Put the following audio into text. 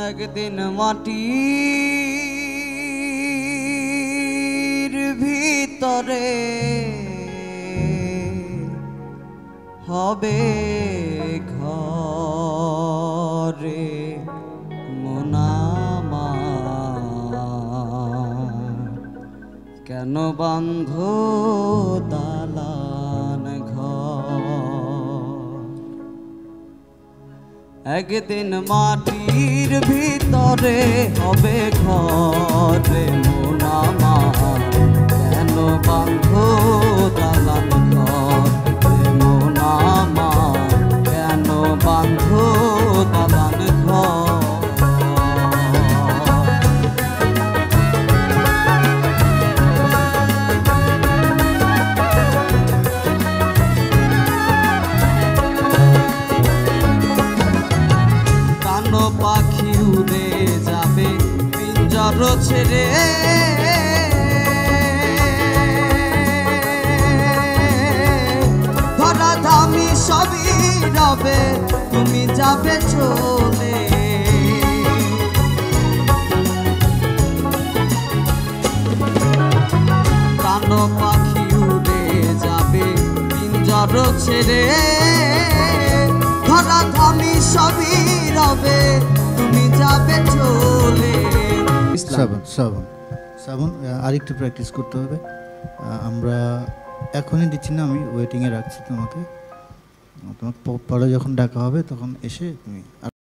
একদিন মাটির ভিতরে হবে ঘরে মোনামা কেন বান্ধ দালান ঘর একদিন মাটির ভিতরে হবে ঘরে মোনামা কেন বান্ধ দালান ঘর মোনামা কেন বান্ধ দালান ঘর পাখি উড়ে যাবে পিঞ্জর ছেড়ে ধরা ধামি সবই রবে তুমি যাবে চলে প্রাণ পাখি উড়ে যাবে পিঞ্জর ছেড়ে ধরা ধামি সবই রবে তুমি যাবে চলে শ্রাবণ আরেকটু প্র্যাকটিস করতে হবে আমরা এখনই দিচ্ছি না আমি ওয়েটিংয়ে রাখছি তোমাকে পরে যখন ডাকা হবে তখন এসে তুমি